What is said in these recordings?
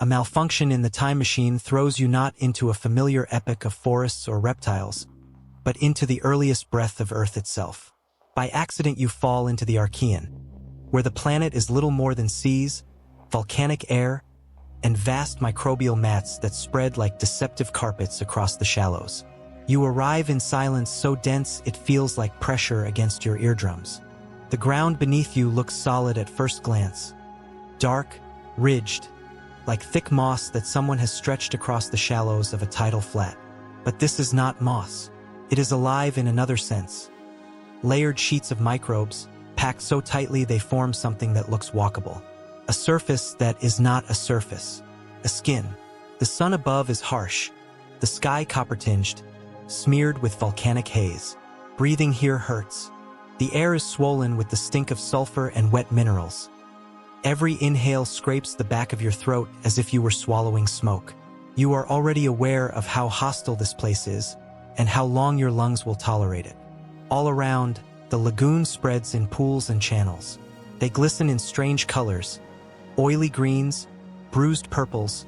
A malfunction in the time machine throws you not into a familiar epoch of forests or reptiles, but into the earliest breath of Earth itself. By accident you fall into the Archean, where the planet is little more than seas, volcanic air, and vast microbial mats that spread like deceptive carpets across the shallows. You arrive in silence so dense it feels like pressure against your eardrums. The ground beneath you looks solid at first glance, dark, ridged, like thick moss that someone has stretched across the shallows of a tidal flat. But this is not moss. It is alive in another sense. Layered sheets of microbes, packed so tightly they form something that looks walkable. A surface that is not a surface. A skin. The sun above is harsh, the sky copper-tinged, smeared with volcanic haze. Breathing here hurts. The air is swollen with the stink of sulfur and wet minerals. Every inhale scrapes the back of your throat as if you were swallowing smoke. You are already aware of how hostile this place is and how long your lungs will tolerate it. All around, the lagoon spreads in pools and channels. They glisten in strange colors, oily greens, bruised purples,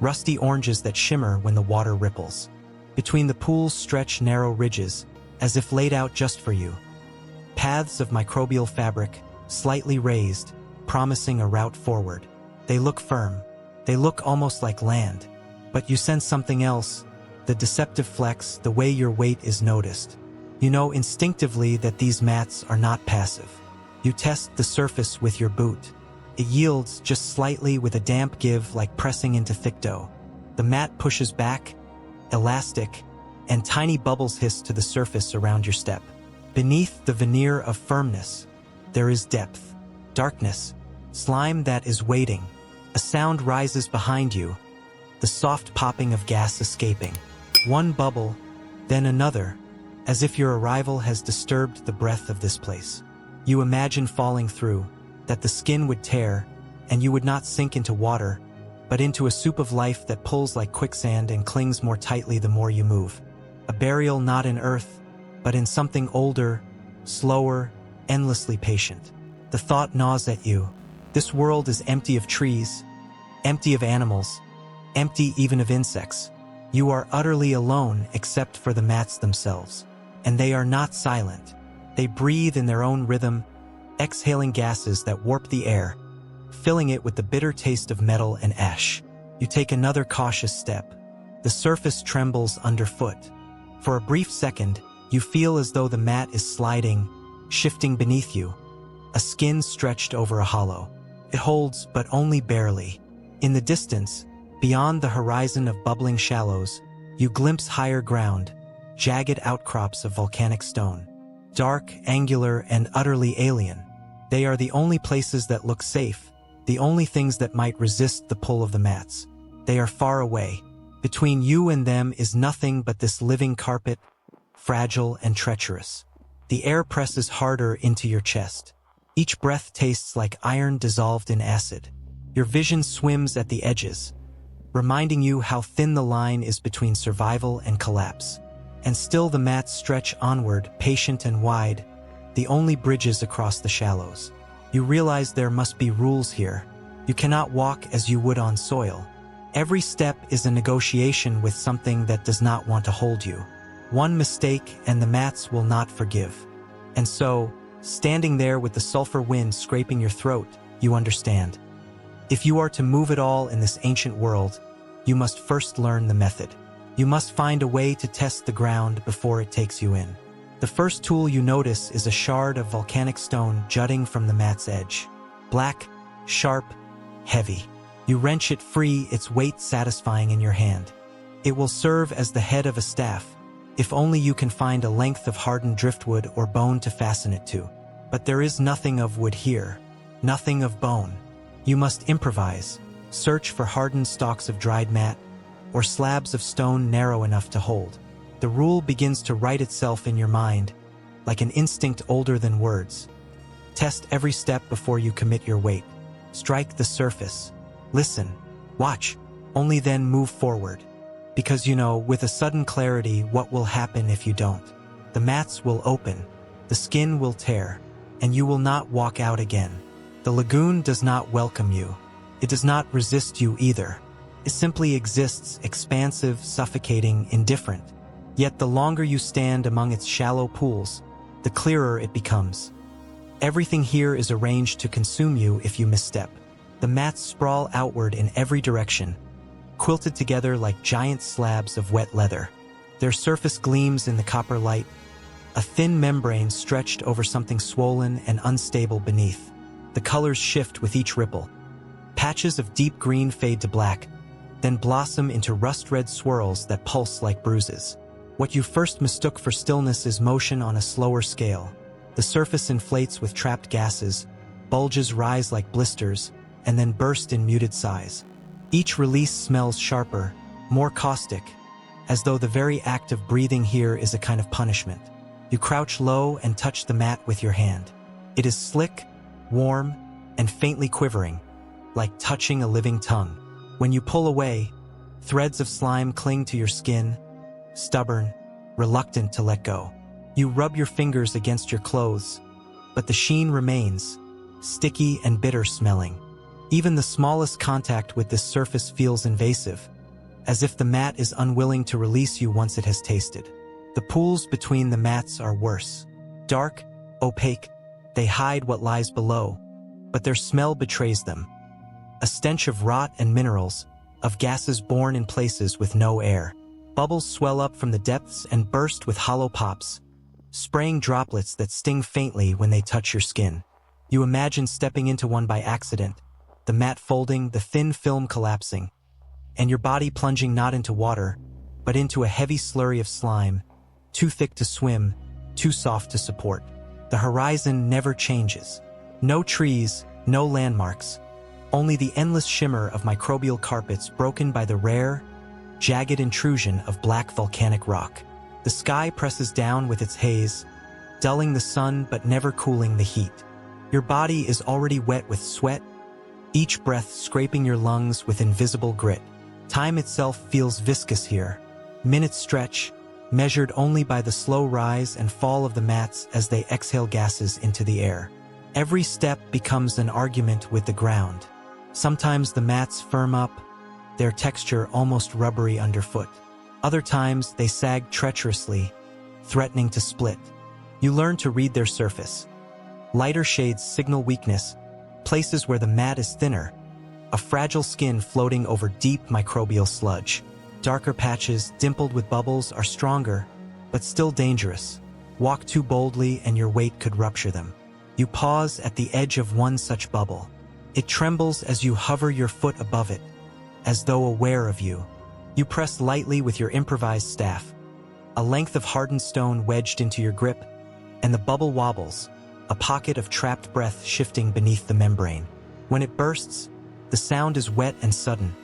rusty oranges that shimmer when the water ripples. Between the pools stretch narrow ridges, as if laid out just for you. Paths of microbial fabric, slightly raised, promising a route forward. They look firm. They look almost like land. But you sense something else, the deceptive flex, the way your weight is noticed. You know instinctively that these mats are not passive. You test the surface with your boot. It yields just slightly with a damp give like pressing into thick dough. The mat pushes back, elastic, and tiny bubbles hiss to the surface around your step. Beneath the veneer of firmness, there is depth, darkness, slime that is waiting. A sound rises behind you, the soft popping of gas escaping. One bubble, then another, as if your arrival has disturbed the breath of this place. You imagine falling through, that the skin would tear, and you would not sink into water, but into a soup of life that pulls like quicksand and clings more tightly the more you move. A burial not in earth, but in something older, slower, endlessly patient. The thought gnaws at you. This world is empty of trees, empty of animals, empty even of insects. You are utterly alone except for the mats themselves. And they are not silent. They breathe in their own rhythm, exhaling gases that warp the air, filling it with the bitter taste of metal and ash. You take another cautious step. The surface trembles underfoot. For a brief second, you feel as though the mat is sliding, shifting beneath you. A skin stretched over a hollow. It holds, but only barely. In the distance, beyond the horizon of bubbling shallows, you glimpse higher ground, jagged outcrops of volcanic stone. Dark, angular, and utterly alien. They are the only places that look safe, the only things that might resist the pull of the mats. They are far away. Between you and them is nothing but this living carpet, fragile and treacherous. The air presses harder into your chest. Each breath tastes like iron dissolved in acid. Your vision swims at the edges, reminding you how thin the line is between survival and collapse. And still the mats stretch onward, patient and wide, the only bridges across the shallows. You realize there must be rules here. You cannot walk as you would on soil. Every step is a negotiation with something that does not want to hold you. One mistake and the mats will not forgive. And so, standing there with the sulfur wind scraping your throat, you understand. If you are to move at all in this ancient world, you must first learn the method. You must find a way to test the ground before it takes you in. The first tool you notice is a shard of volcanic stone jutting from the mat's edge. Black, sharp, heavy. You wrench it free, its weight satisfying in your hand. It will serve as the head of a staff, if only you can find a length of hardened driftwood or bone to fasten it to. But there is nothing of wood here, nothing of bone. You must improvise, search for hardened stalks of dried mat, or slabs of stone narrow enough to hold. The rule begins to write itself in your mind, like an instinct older than words. Test every step before you commit your weight. Strike the surface. Listen. Watch. Only then move forward. Because you know, with a sudden clarity, what will happen if you don't. The mats will open. The skin will tear. And you will not walk out again. The lagoon does not welcome you. It does not resist you either. It simply exists, expansive, suffocating, indifferent. Yet the longer you stand among its shallow pools, the clearer it becomes. Everything here is arranged to consume you if you misstep. The mats sprawl outward in every direction, quilted together like giant slabs of wet leather. Their surface gleams in the copper light, a thin membrane stretched over something swollen and unstable beneath. The colors shift with each ripple. Patches of deep green fade to black, then blossom into rust-red swirls that pulse like bruises. What you first mistook for stillness is motion on a slower scale. The surface inflates with trapped gases, bulges rise like blisters, and then burst in muted sighs. Each release smells sharper, more caustic, as though the very act of breathing here is a kind of punishment. You crouch low and touch the mat with your hand. It is slick, warm, and faintly quivering, like touching a living tongue. When you pull away, threads of slime cling to your skin, stubborn, reluctant to let go. You rub your fingers against your clothes, but the sheen remains, sticky and bitter smelling. Even the smallest contact with this surface feels invasive, as if the mat is unwilling to release you once it has tasted. The pools between the mats are worse. Dark, opaque, they hide what lies below, but their smell betrays them. A stench of rot and minerals, of gases born in places with no air. Bubbles swell up from the depths and burst with hollow pops, spraying droplets that sting faintly when they touch your skin. You imagine stepping into one by accident, the mat folding, the thin film collapsing, and your body plunging not into water, but into a heavy slurry of slime, too thick to swim, too soft to support. The horizon never changes. No trees, no landmarks, only the endless shimmer of microbial carpets broken by the rare, jagged intrusion of black volcanic rock. The sky presses down with its haze, dulling the sun but never cooling the heat. Your body is already wet with sweat, each breath scraping your lungs with invisible grit. Time itself feels viscous here. Minutes stretch, measured only by the slow rise and fall of the mats as they exhale gases into the air. Every step becomes an argument with the ground. Sometimes the mats firm up, their texture almost rubbery underfoot. Other times they sag treacherously, threatening to split. You learn to read their surface. Lighter shades signal weakness, places where the mat is thinner, a fragile skin floating over deep microbial sludge. Darker patches, dimpled with bubbles, are stronger, but still dangerous. Walk too boldly and your weight could rupture them. You pause at the edge of one such bubble. It trembles as you hover your foot above it, as though aware of you. You press lightly with your improvised staff, a length of hardened stone wedged into your grip, and the bubble wobbles, a pocket of trapped breath shifting beneath the membrane. When it bursts, the sound is wet and sudden,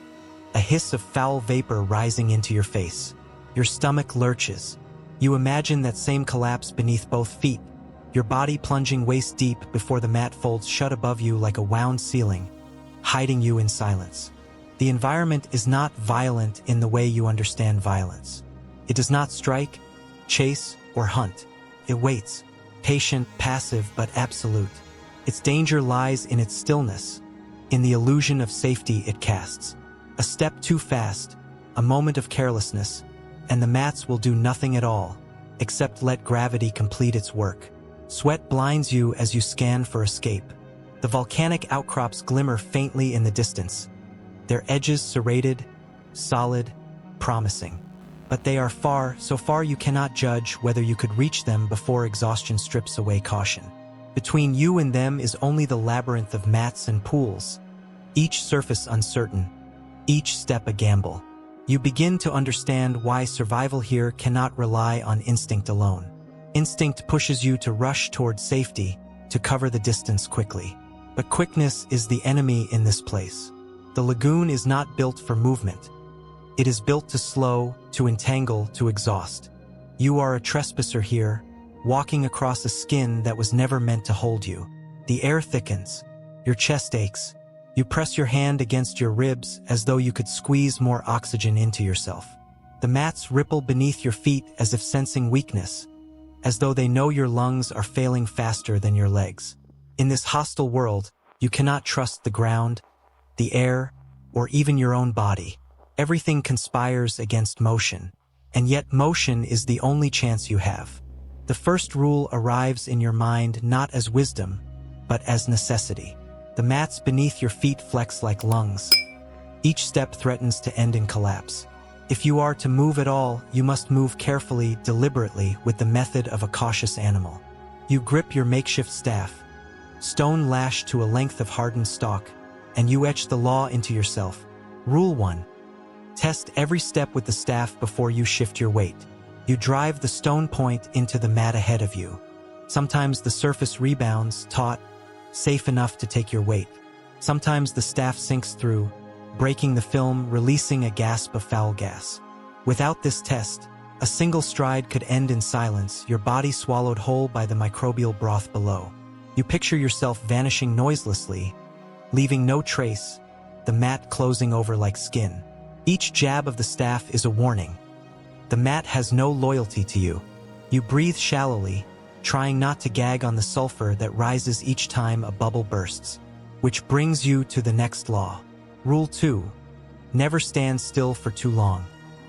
a hiss of foul vapor rising into your face. Your stomach lurches. You imagine that same collapse beneath both feet, your body plunging waist deep before the mat folds shut above you like a wound ceiling, hiding you in silence. The environment is not violent in the way you understand violence. It does not strike, chase, or hunt. It waits, patient, passive, but absolute. Its danger lies in its stillness, in the illusion of safety it casts. A step too fast, a moment of carelessness, and the mats will do nothing at all, except let gravity complete its work. Sweat blinds you as you scan for escape. The volcanic outcrops glimmer faintly in the distance, their edges serrated, solid, promising. But they are far, so far you cannot judge whether you could reach them before exhaustion strips away caution. Between you and them is only the labyrinth of mats and pools, each surface uncertain, each step a gamble. You begin to understand why survival here cannot rely on instinct alone. Instinct pushes you to rush toward safety, to cover the distance quickly. But quickness is the enemy in this place. The lagoon is not built for movement. It is built to slow, to entangle, to exhaust. You are a trespasser here, walking across a skin that was never meant to hold you. The air thickens. Your chest aches. You press your hand against your ribs as though you could squeeze more oxygen into yourself. The mats ripple beneath your feet as if sensing weakness, as though they know your lungs are failing faster than your legs. In this hostile world, you cannot trust the ground, the air, or even your own body. Everything conspires against motion, and yet motion is the only chance you have. The first rule arrives in your mind not as wisdom, but as necessity. The mats beneath your feet flex like lungs. Each step threatens to end in collapse. If you are to move at all, you must move carefully, deliberately, with the method of a cautious animal. You grip your makeshift staff, stone lashed to a length of hardened stalk, and you etch the law into yourself. Rule 1. Test every step with the staff before you shift your weight. You drive the stone point into the mat ahead of you. Sometimes the surface rebounds, taut, safe enough to take your weight. Sometimes the staff sinks through, breaking the film, releasing a gasp of foul gas. Without this test, a single stride could end in silence, your body swallowed whole by the microbial broth below. You picture yourself vanishing noiselessly, leaving no trace, the mat closing over like skin. Each jab of the staff is a warning. The mat has no loyalty to you. You breathe shallowly, trying not to gag on the sulfur that rises each time a bubble bursts. Which brings you to the next law. Rule 2. Never stand still for too long.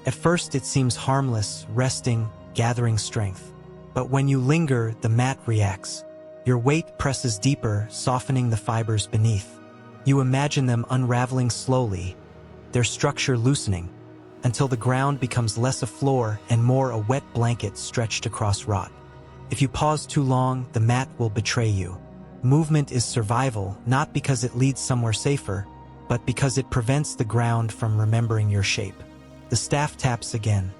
At first it seems harmless, resting, gathering strength. But when you linger, the mat reacts. Your weight presses deeper, softening the fibers beneath. You imagine them unraveling slowly, their structure loosening, until the ground becomes less a floor and more a wet blanket stretched across rot. If you pause too long, the mat will betray you. Movement is survival, not because it leads somewhere safer, but because it prevents the ground from remembering your shape. The staff taps again.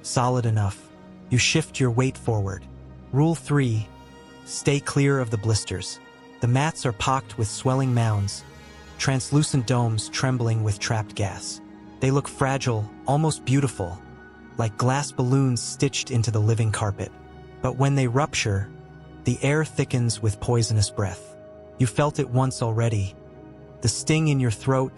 Solid enough. You shift your weight forward. Rule 3. Stay clear of the blisters. The mats are pocked with swelling mounds, translucent domes trembling with trapped gas. They look fragile, almost beautiful, like glass balloons stitched into the living carpet. But when they rupture, the air thickens with poisonous breath. You felt it once already. The sting in your throat,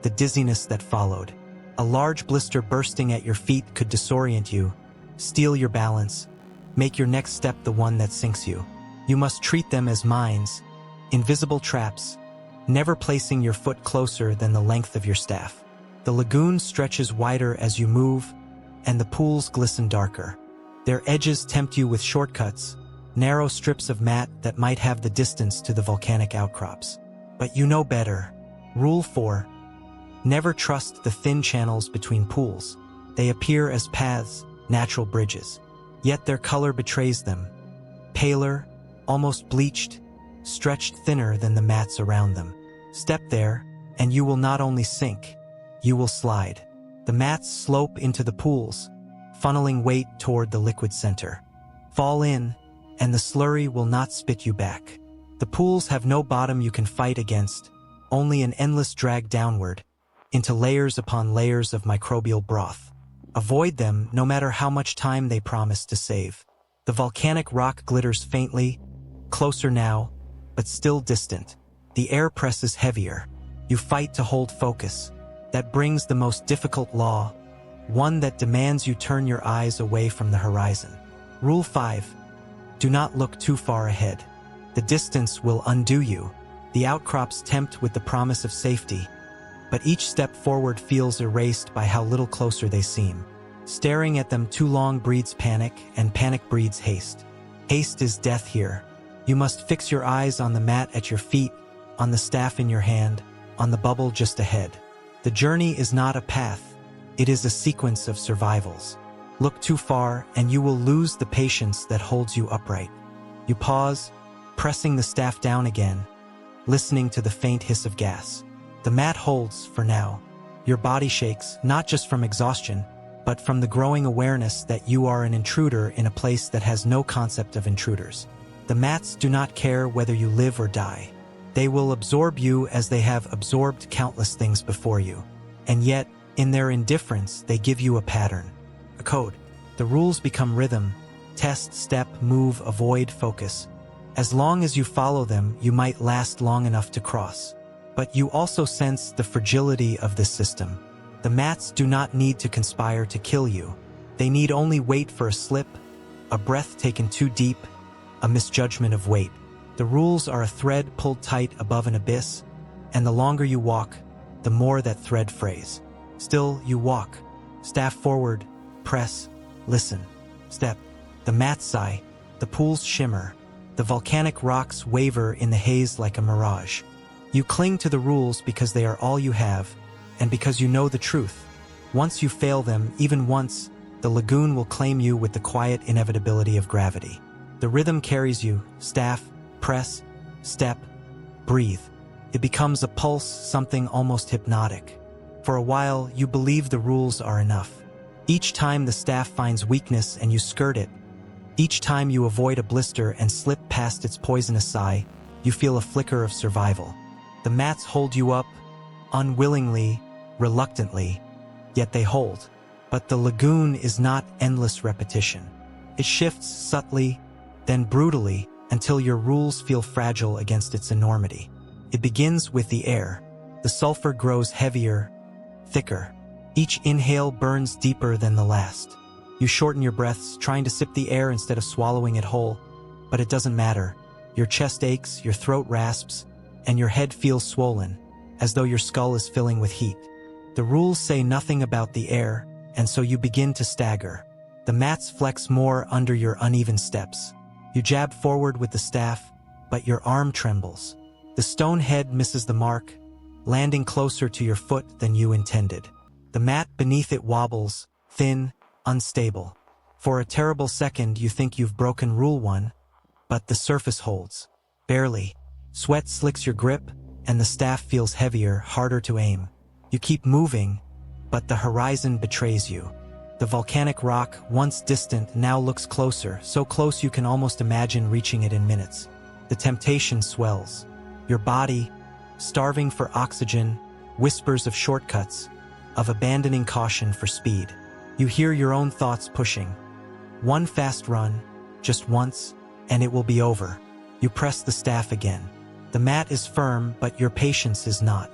the dizziness that followed. A large blister bursting at your feet could disorient you, steal your balance, make your next step the one that sinks you. You must treat them as mines, invisible traps, never placing your foot closer than the length of your staff. The lagoon stretches wider as you move, and the pools glisten darker. Their edges tempt you with shortcuts, narrow strips of mat that might have the distance to the volcanic outcrops. But you know better. Rule 4. Never trust the thin channels between pools. They appear as paths, natural bridges. Yet their color betrays them. Paler, almost bleached, stretched thinner than the mats around them. Step there, and you will not only sink, you will slide. The mats slope into the pools, funneling weight toward the liquid center. Fall in, and the slurry will not spit you back. The pools have no bottom you can fight against, only an endless drag downward, into layers upon layers of microbial broth. Avoid them no matter how much time they promise to save. The volcanic rock glitters faintly, closer now, but still distant. The air presses heavier. You fight to hold focus. That brings the most difficult law, one that demands you turn your eyes away from the horizon. Rule 5. Do not look too far ahead. The distance will undo you. The outcrops tempt with the promise of safety, but each step forward feels erased by how little closer they seem. Staring at them too long breeds panic, and panic breeds haste. Haste is death here. You must fix your eyes on the mat at your feet, on the staff in your hand, on the bubble just ahead. The journey is not a path, it is a sequence of survivals. Look too far, and you will lose the patience that holds you upright. You pause, pressing the staff down again, listening to the faint hiss of gas. The mat holds for now. Your body shakes, not just from exhaustion, but from the growing awareness that you are an intruder in a place that has no concept of intruders. The mats do not care whether you live or die. They will absorb you as they have absorbed countless things before you. And yet, in their indifference, they give you a pattern, a code. The rules become rhythm: test, step, move, avoid, focus. As long as you follow them, you might last long enough to cross. But you also sense the fragility of this system. The mats do not need to conspire to kill you. They need only wait for a slip, a breath taken too deep, a misjudgment of weight. The rules are a thread pulled tight above an abyss, and the longer you walk, the more that thread frays. Still, you walk. Staff forward, press, listen, step. The mats sigh, the pools shimmer, the volcanic rocks waver in the haze like a mirage. You cling to the rules because they are all you have, and because you know the truth. Once you fail them, even once, the lagoon will claim you with the quiet inevitability of gravity. The rhythm carries you, staff, press, step, breathe. It becomes a pulse, something almost hypnotic. For a while, you believe the rules are enough. Each time the staff finds weakness and you skirt it, each time you avoid a blister and slip past its poisonous sigh, you feel a flicker of survival. The mats hold you up, unwillingly, reluctantly, yet they hold. But the lagoon is not endless repetition. It shifts subtly, then brutally, until your rules feel fragile against its enormity. It begins with the air. The sulfur grows heavier, thicker. Each inhale burns deeper than the last. You shorten your breaths, trying to sip the air instead of swallowing it whole, but it doesn't matter. Your chest aches, your throat rasps, and your head feels swollen, as though your skull is filling with heat. The rules say nothing about the air, and so you begin to stagger. The mats flex more under your uneven steps. You jab forward with the staff, but your arm trembles. The stone head misses the mark, landing closer to your foot than you intended. The mat beneath it wobbles, thin, unstable. For a terrible second, you think you've broken Rule 1, but the surface holds. Barely. Sweat slicks your grip, and the staff feels heavier, harder to aim. You keep moving, but the horizon betrays you. The volcanic rock, once distant, now looks closer, so close you can almost imagine reaching it in minutes. The temptation swells. Your body, starving for oxygen, whispers of shortcuts, of abandoning caution for speed. You hear your own thoughts pushing. One fast run, just once, and it will be over. You press the staff again. The mat is firm, but your patience is not.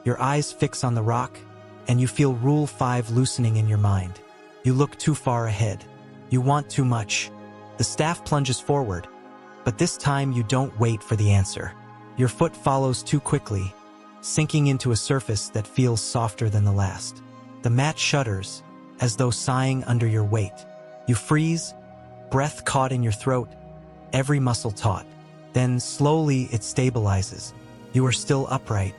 Your eyes fix on the rock, and you feel Rule 5 loosening in your mind. You look too far ahead. You want too much. The staff plunges forward, but this time you don't wait for the answer. Your foot follows too quickly, sinking into a surface that feels softer than the last. The mat shudders, as though sighing under your weight. You freeze, breath caught in your throat, every muscle taut. Then slowly it stabilizes. You are still upright,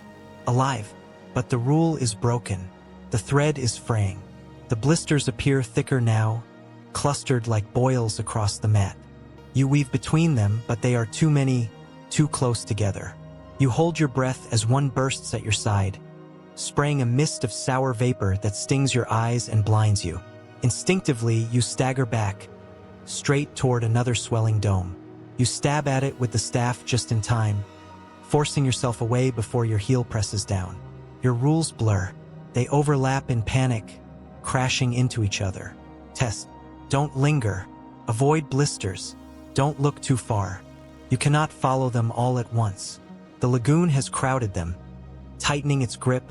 alive, but the rule is broken. The thread is fraying. The blisters appear thicker now, clustered like boils across the mat. You weave between them, but they are too many, too close together. You hold your breath as one bursts at your side, spraying a mist of sour vapor that stings your eyes and blinds you. Instinctively, you stagger back, straight toward another swelling dome. You stab at it with the staff just in time, forcing yourself away before your heel presses down. Your rules blur. They overlap in panic, crashing into each other. Test. Don't linger. Avoid blisters. Don't look too far. You cannot follow them all at once. The lagoon has crowded them, tightening its grip,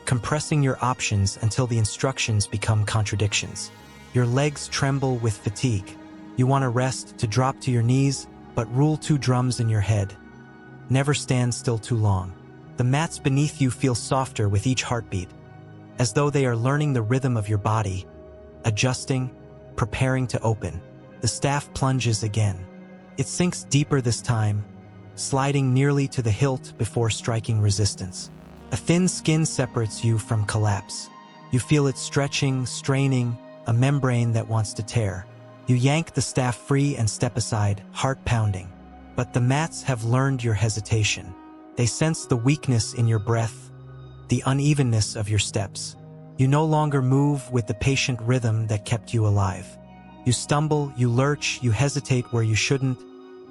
compressing your options until the instructions become contradictions. Your legs tremble with fatigue. You want to rest, to drop to your knees, but Rule 2 drums in your head. Never stand still too long. The mats beneath you feel softer with each heartbeat, as though they are learning the rhythm of your body, adjusting, preparing to open. The staff plunges again. It sinks deeper this time, sliding nearly to the hilt before striking resistance. A thin skin separates you from collapse. You feel it stretching, straining, a membrane that wants to tear. You yank the staff free and step aside, heart pounding. But the mats have learned your hesitation. They sense the weakness in your breath, the unevenness of your steps. You no longer move with the patient rhythm that kept you alive. You stumble, you lurch, you hesitate where you shouldn't,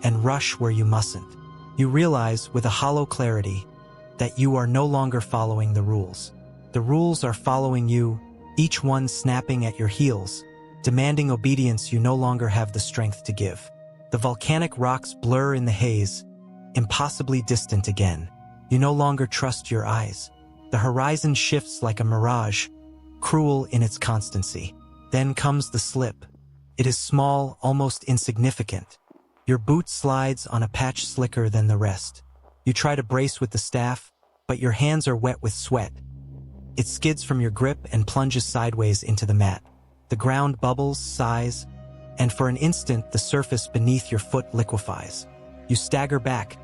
and rush where you mustn't. You realize, with a hollow clarity, that you are no longer following the rules. The rules are following you, each one snapping at your heels, demanding obedience you no longer have the strength to give. The volcanic rocks blur in the haze, impossibly distant again. You no longer trust your eyes. The horizon shifts like a mirage, cruel in its constancy. Then comes the slip. It is small, almost insignificant. Your boot slides on a patch slicker than the rest. You try to brace with the staff, but your hands are wet with sweat. It skids from your grip and plunges sideways into the mat. The ground bubbles, sighs, and for an instant the surface beneath your foot liquefies. You stagger back,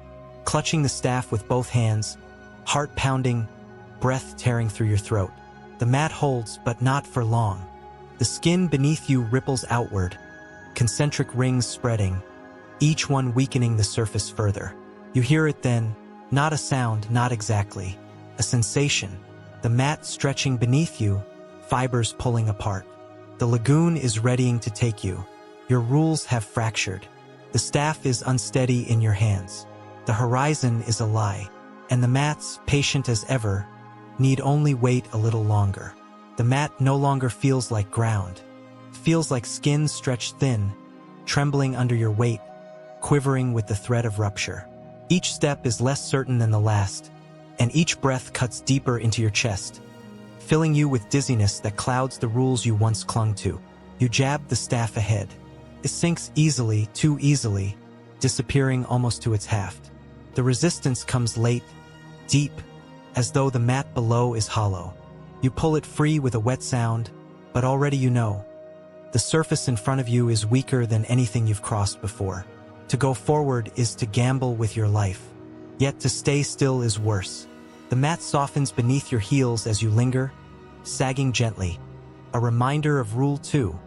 clutching the staff with both hands, heart pounding, breath tearing through your throat. The mat holds, but not for long. The skin beneath you ripples outward, concentric rings spreading, each one weakening the surface further. You hear it then, not a sound, not exactly, a sensation. The mat stretching beneath you, fibers pulling apart. The lagoon is readying to take you. Your rules have fractured. The staff is unsteady in your hands. The horizon is a lie, and the mats, patient as ever, need only wait a little longer. The mat no longer feels like ground. It feels like skin stretched thin, trembling under your weight, quivering with the threat of rupture. Each step is less certain than the last, and each breath cuts deeper into your chest, filling you with dizziness that clouds the rules you once clung to. You jab the staff ahead. It sinks easily, too easily, disappearing almost to its haft. The resistance comes late, deep, as though the mat below is hollow. You pull it free with a wet sound, but already you know. The surface in front of you is weaker than anything you've crossed before. To go forward is to gamble with your life. Yet to stay still is worse. The mat softens beneath your heels as you linger, sagging gently. A reminder of Rule 2.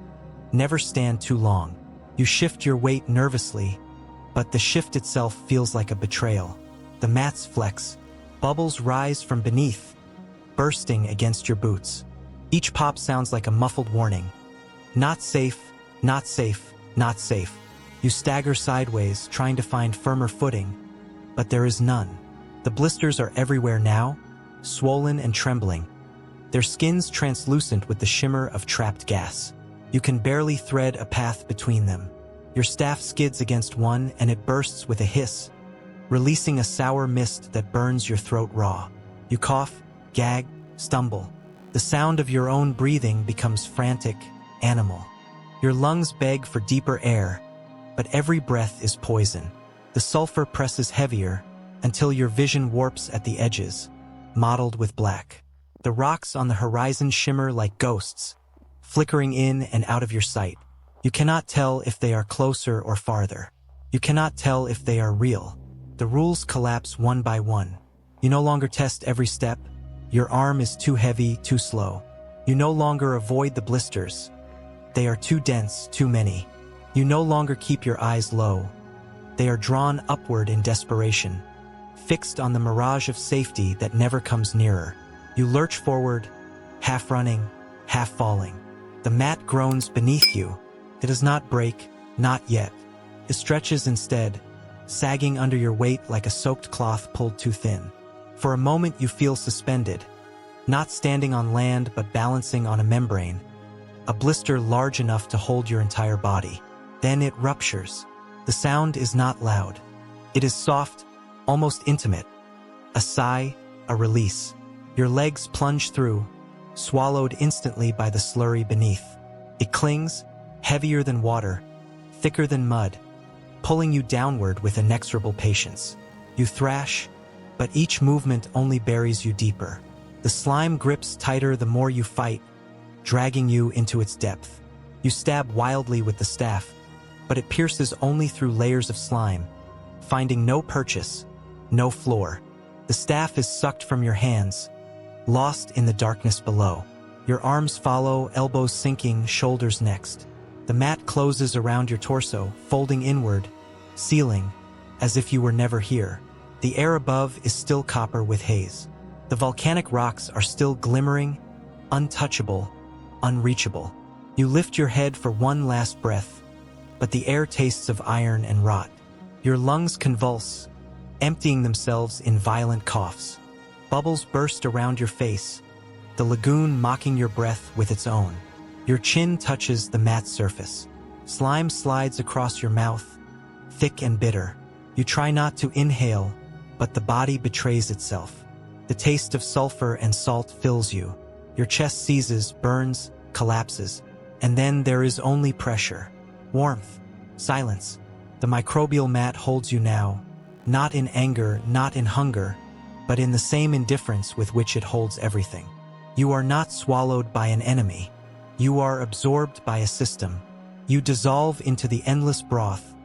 Never stand too long. You shift your weight nervously, but the shift itself feels like a betrayal. The mats flex. Bubbles rise from beneath, bursting against your boots. Each pop sounds like a muffled warning. Not safe, not safe, not safe. You stagger sideways, trying to find firmer footing, but there is none. The blisters are everywhere now, swollen and trembling, their skins translucent with the shimmer of trapped gas. You can barely thread a path between them. Your staff skids against one and it bursts with a hiss, releasing a sour mist that burns your throat raw. You cough, gag, stumble. The sound of your own breathing becomes frantic, animal. Your lungs beg for deeper air, but every breath is poison. The sulfur presses heavier until your vision warps at the edges, mottled with black. The rocks on the horizon shimmer like ghosts, flickering in and out of your sight. You cannot tell if they are closer or farther. You cannot tell if they are real. The rules collapse one by one. You no longer test every step. Your arm is too heavy, too slow. You no longer avoid the blisters. They are too dense, too many. You no longer keep your eyes low. They are drawn upward in desperation, fixed on the mirage of safety that never comes nearer. You lurch forward, half running, half falling. The mat groans beneath you. It does not break, not yet. It stretches instead, sagging under your weight like a soaked cloth pulled too thin. For a moment you feel suspended, not standing on land but balancing on a membrane, a blister large enough to hold your entire body. Then it ruptures. The sound is not loud. It is soft, almost intimate. A sigh, a release. Your legs plunge through, swallowed instantly by the slurry beneath. It clings, heavier than water, thicker than mud, pulling you downward with inexorable patience. You thrash, but each movement only buries you deeper. The slime grips tighter the more you fight, dragging you into its depth. You stab wildly with the staff, but it pierces only through layers of slime, finding no purchase, no floor. The staff is sucked from your hands, lost in the darkness below. Your arms follow, elbows sinking, shoulders next. The mat closes around your torso, folding inward, sealing, as if you were never here. The air above is still copper with haze. The volcanic rocks are still glimmering, untouchable, unreachable. You lift your head for one last breath, but the air tastes of iron and rot. Your lungs convulse, emptying themselves in violent coughs. Bubbles burst around your face, the lagoon mocking your breath with its own. Your chin touches the mat's surface. Slime slides across your mouth, thick and bitter. You try not to inhale, but the body betrays itself. The taste of sulfur and salt fills you. Your chest seizes, burns, collapses, and then there is only pressure, warmth, silence. The microbial mat holds you now, not in anger, not in hunger, but in the same indifference with which it holds everything. You are not swallowed by an enemy. You are absorbed by a system. You dissolve into the endless broth,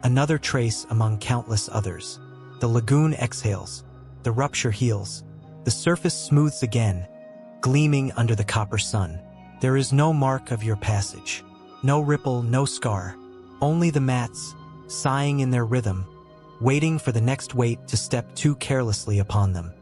another trace among countless others. The lagoon exhales, the rupture heals, the surface smooths again, gleaming under the copper sun. There is no mark of your passage, no ripple, no scar, only the mats, sighing in their rhythm, waiting for the next weight to step too carelessly upon them.